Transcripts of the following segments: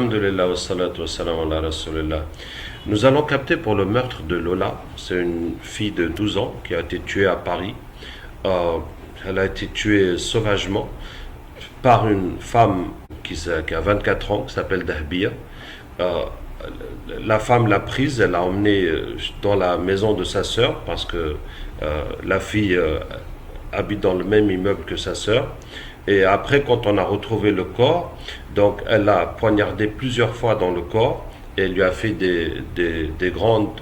Alhamdulillah wa salatu wa salam ala rasulillah. Nous allons capter pour le meurtre de Lola. C'est une fille de 12 ans qui a été tuée à Paris. Elle a été tuée sauvagement par une femme qui a 24 ans, qui s'appelle Dahbiya. Euh, la femme l'a prise, elle l'a emmenée dans la maison de sa sœur parce que la fille habite dans le même immeuble que sa sœur. Et après, quand on a retrouvé le corps, donc elle l'a poignardé plusieurs fois dans le corps et elle lui a fait des grands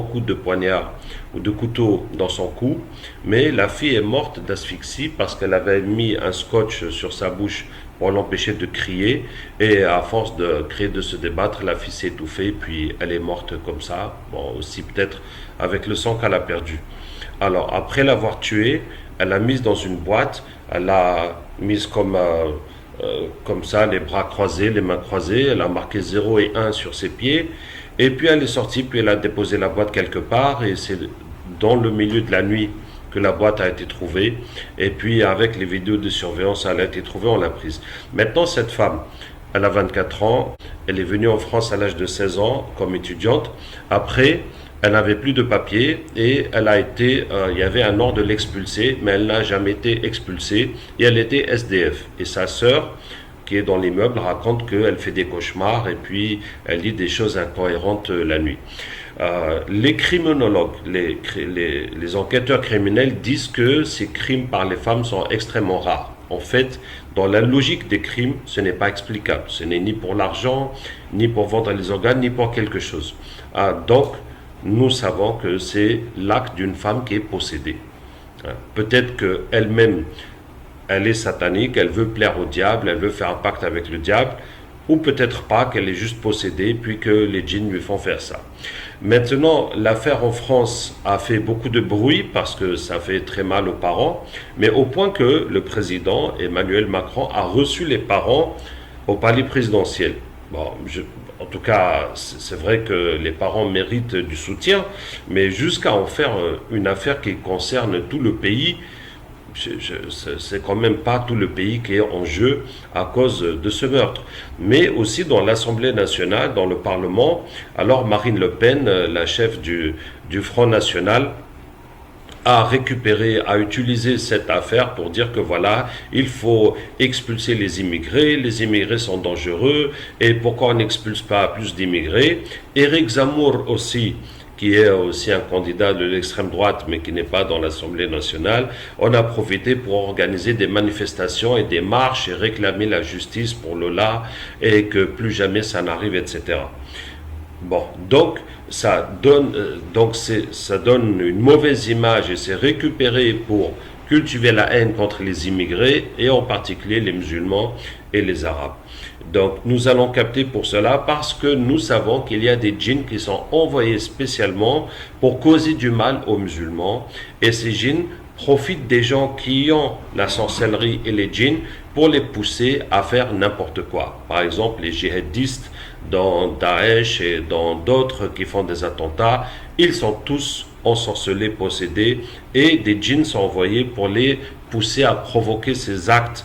coups de poignard ou de couteau dans son cou. Mais la fille est morte d'asphyxie parce qu'elle avait mis un scotch sur sa bouche pour l'empêcher de crier. Et à force de crier, de se débattre, la fille s'est étouffée, puis elle est morte comme ça. Bon, aussi peut-être avec le sang qu'elle a perdu. Alors, après l'avoir tuée, elle l'a mise dans une boîte, elle l'a mise comme ça, les bras croisés, les mains croisées, elle a marqué 0 et 1 sur ses pieds, et puis elle est sortie, puis elle a déposé la boîte quelque part, et c'est dans le milieu de la nuit que la boîte a été trouvée, et puis avec les vidéos de surveillance, elle a été trouvée, on l'a prise. Maintenant, cette femme, elle a 24 ans, elle est venue en France à l'âge de 16 ans comme étudiante. Après, elle n'avait plus de papier et il y avait un ordre de l'expulser, mais elle n'a jamais été expulsée et elle était SDF. Et sa sœur, qui est dans l'immeuble, raconte qu'elle fait des cauchemars et puis elle dit des choses incohérentes la nuit. Les criminologues, les enquêteurs criminels disent que ces crimes par les femmes sont extrêmement rares. En fait, dans la logique des crimes, ce n'est pas explicable. Ce n'est ni pour l'argent, ni pour vendre les organes, ni pour quelque chose. Donc, nous savons que c'est l'acte d'une femme qui est possédée. Peut-être qu'elle-même, elle est satanique, elle veut plaire au diable, elle veut faire un pacte avec le diable, ou peut-être pas, qu'elle est juste possédée, puis que les djinns lui font faire ça. Maintenant, l'affaire en France a fait beaucoup de bruit parce que ça fait très mal aux parents, mais au point que le président Emmanuel Macron a reçu les parents au palais présidentiel. Bon, en tout cas, c'est vrai que les parents méritent du soutien, mais jusqu'à en faire une affaire qui concerne tout le pays, c'est quand même pas tout le pays qui est en jeu à cause de ce meurtre. Mais aussi dans l'Assemblée nationale, dans le Parlement, alors Marine Le Pen, la chef du Front National, a utilisé cette affaire pour dire que voilà, il faut expulser les immigrés sont dangereux, et pourquoi on n'expulse pas plus d'immigrés. Éric Zemmour aussi, qui est aussi un candidat de l'extrême droite, mais qui n'est pas dans l'Assemblée nationale, on a profité pour organiser des manifestations et des marches et réclamer la justice pour Lola et que plus jamais ça n'arrive, etc. Bon, donc ça donne une mauvaise image et c'est récupéré pour cultiver la haine contre les immigrés et en particulier les musulmans et les arabes. Donc nous allons capter pour cela parce que nous savons qu'il y a des djinns qui sont envoyés spécialement pour causer du mal aux musulmans et ces djinns profitent des gens qui ont la sorcellerie et les djinns pour les pousser à faire n'importe quoi. Par exemple, les djihadistes dans Daesh et dans d'autres qui font des attentats, ils sont tous ensorcelés, possédés et des djinns sont envoyés pour les pousser à provoquer ces actes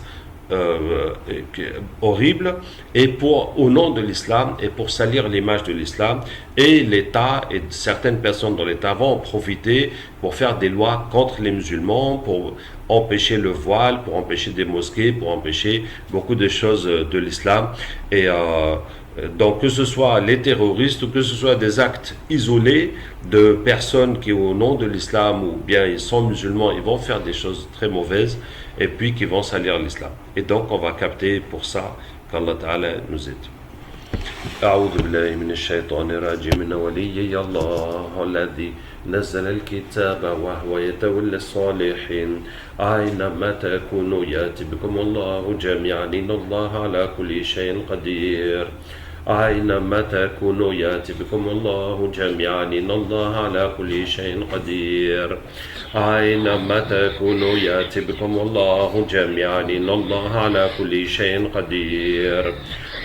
horrible et au nom de l'islam et pour salir l'image de l'islam, et l'État et certaines personnes dans l'État vont en profiter pour faire des lois contre les musulmans, pour empêcher le voile, pour empêcher des mosquées, pour empêcher beaucoup de choses de l'islam. Et donc que ce soit les terroristes ou que ce soit des actes isolés de personnes qui au nom de l'islam ou bien ils sont musulmans, ils vont faire des choses très mauvaises et puis qui vont salir l'islam. Et donc on va capter pour ça qu'Allah Ta'ala nous aide. أعوذ بالله من الشيطان الرجيم من وليي الله الذي نزل الكتاب وهو يتولى الصالحين أينما تكونوا يأتي بكم الله جميعا إن الله على كل شيء قدير أينما تكونوا يأتي بكم الله جميعا إن الله على كل شيء قدير أينما تكونوا يأتي بكم الله جميعا إن الله على كل شيء قدير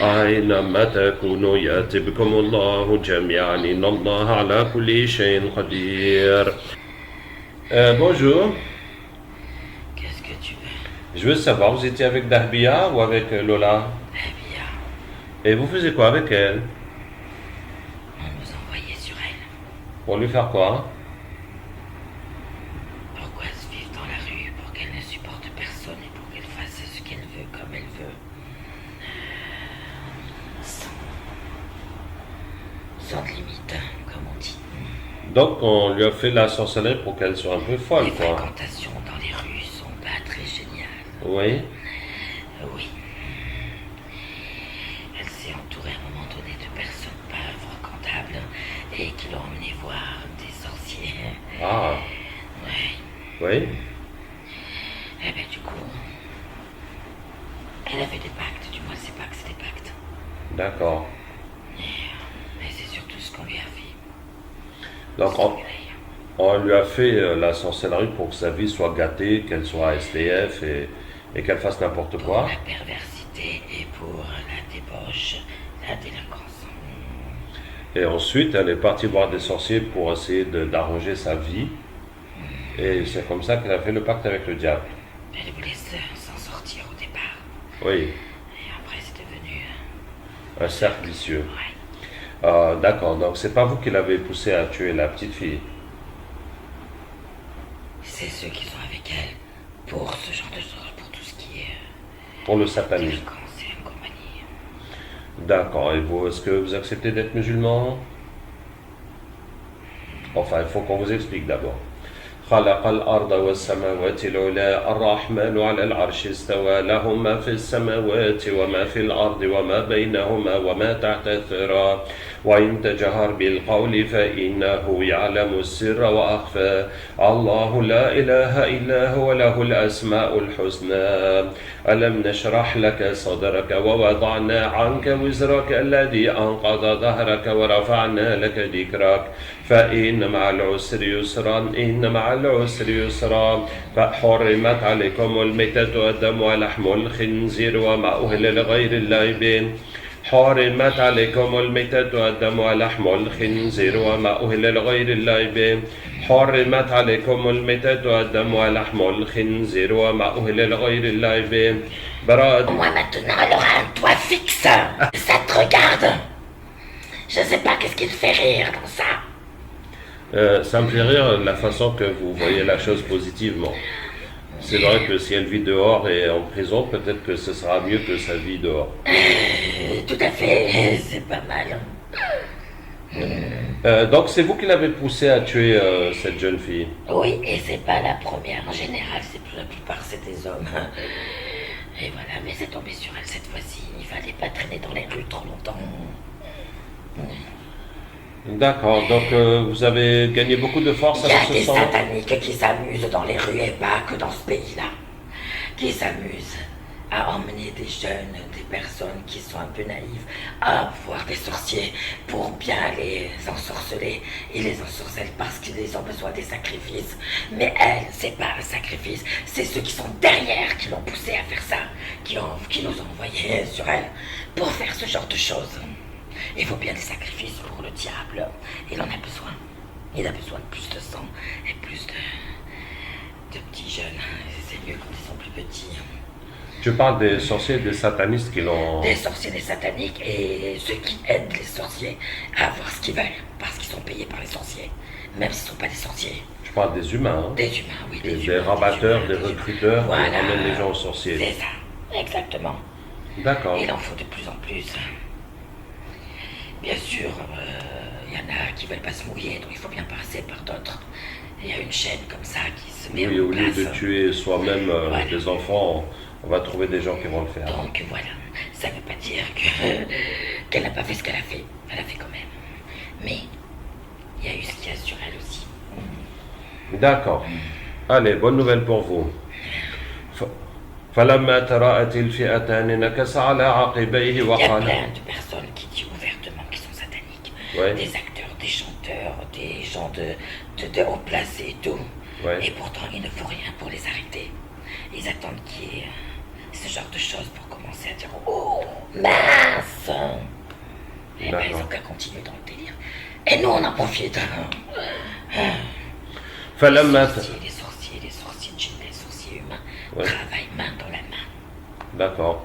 أينما تكونوا يأتي بكم الله جميعا إن الله على كل شيء قدير. Bonjour. Qu'est-ce que tu veux? Je veux savoir, vous étiez avec Dahbiya ou avec Lola? Dahbiya. Et vous faisiez quoi avec elle? On nous envoyait sur elle. Pour lui faire quoi? Pourquoi se vivre dans la rue pour qu'elle ne supporte personne et pour qu'elle fasse ce qu'elle veut comme elle veut. Sans limite, comme on dit. Donc on lui a fait la sorcellerie pour qu'elle soit un peu folle, Les quoi. fréquentations dans les rues sont pas très géniales. Oui. Oui. Elle s'est entourée à un moment donné de personnes pas fréquentables et qui l'ont emmenée voir des sorciers. Ah, Ouais. oui. Eh ben du coup, elle avait des pactes, du moins ses pactes, c'est des pactes. D'accord. Mais c'est surtout ce qu'on lui a fait. Donc on lui a fait la sorcellerie pour que sa vie soit gâtée, qu'elle soit SDF et qu'elle fasse n'importe Pour quoi. la perversité et pour la débauche, la délinquance. Et ensuite, elle est partie voir des sorciers pour essayer d'arranger sa vie. Et c'est comme ça qu'elle a fait le pacte avec le diable. Elle voulait s'en sortir au départ. Oui, Et après c'est devenu... un cercle vicieux. Ouais. D'accord, donc c'est pas vous qui l'avez poussé à tuer la petite fille. C'est ceux qui sont avec elle pour ce genre de choses, pour tout ce qui est Pour le satanisme. délinquance et compagnie. D'accord, et vous, est-ce que vous acceptez d'être musulman? Enfin, il faut qu'on vous explique d'abord. خلق الأرض والسماوات العلى الرحمن على العرش استوى له ما في السماوات وما في الأرض وما بينهما وما تحت الثرى وإن تجهر بالقول فإنه يعلم السر وأخفى الله لا إله إلا هو له الأسماء الحسنى ألم نشرح لك صدرك ووضعنا عنك وزرك الذي أنقض ظهرك ورفعنا لك ذكرك فإن مع العسر يسرا إن مع العسر يسرا فحرمت عليكم الميتة والدم ولحم الخنزير وما أهل لغير الله به حرمت عليكم الميتة والدم ولحم الخنزير وما أهل لغير الله به حرمت عليكم الميتة والدم ولحم الخنزير وما أهل لغير الله به براد. Moi maintenant, elle aura un toit fixe. Ça te regarde. Je sais pas qu'est-ce qui te fait rire dans ça. Ça me fait rire la façon que vous voyez la chose positivement. C'est vrai que si elle vit dehors et en prison, peut-être que ce sera mieux que sa vie dehors. Tout à fait, c'est pas mal. Donc c'est vous qui l'avez poussée à tuer cette jeune fille. Oui, et c'est pas la première. En général, la plupart c'est des hommes. Et voilà, mais c'est tombé sur elle cette fois-ci. Il fallait pas traîner dans les rues trop longtemps. D'accord, donc vous avez gagné beaucoup de force Il y a avec ce des sang. sataniques qui s'amusent dans les rues et pas que dans ce pays-là. Qui s'amusent à emmener des jeunes, des personnes qui sont un peu naïves, à voir des sorciers pour bien les ensorceler. Ils les ensorcellent parce qu'ils ont besoin des sacrifices. Mais elle, c'est pas un sacrifice, c'est ceux qui sont derrière qui l'ont poussé à faire ça, qui nous ont envoyés sur elle pour faire ce genre de choses. Il faut bien des sacrifices pour le diable. Il en a besoin. Il a besoin de plus de sang et plus de petits jeunes. C'est mieux quand ils sont plus petits. Je parle des sorciers et des satanistes qui l'ont... Des sorciers, des sataniques et ceux qui aident les sorciers à avoir ce qu'ils veulent parce qu'ils sont payés par les sorciers, même s'ils ne sont pas des sorciers. Je parle des humains, hein. Des humains, oui, Des humains, rabatteurs, humains, des humains. recruteurs qui Voilà. ramènent les gens aux sorciers. C'est ça, exactement. D'accord. Il en faut de plus en plus. Bien sûr, il y en a qui veulent pas se mouiller, donc il faut bien passer par d'autres. Il y a une chaîne comme ça qui se met Oui, en au lieu place. de tuer soi-même Voilà. des enfants, on va trouver des gens qui vont le faire. Donc voilà, ça ne veut pas dire qu'elle n'a pas fait ce qu'elle a fait. Elle a fait quand même. Mais il y a eu ce qu'il y a sur elle aussi. D'accord. Allez, bonne nouvelle pour vous. فلما تراءت الفئتان نكص على عقبيه Il y a وقال plein de personnes qui disent ouvertement qu'ils sont sataniques. Ouais. Des acteurs, des chanteurs, des gens de haut placés et tout. Ouais. Et pourtant, il ne faut rien pour les arrêter. Ils attendent qu'il y ait ce genre de choses pour commencer à dire « Oh, mince !» Eh ben, ils ont qu'à continuer dans le délire. Et nous, on en profite. فلما Les sorciers djinns, les sorciers humains Ouais. travaillent main dans la main. D'accord.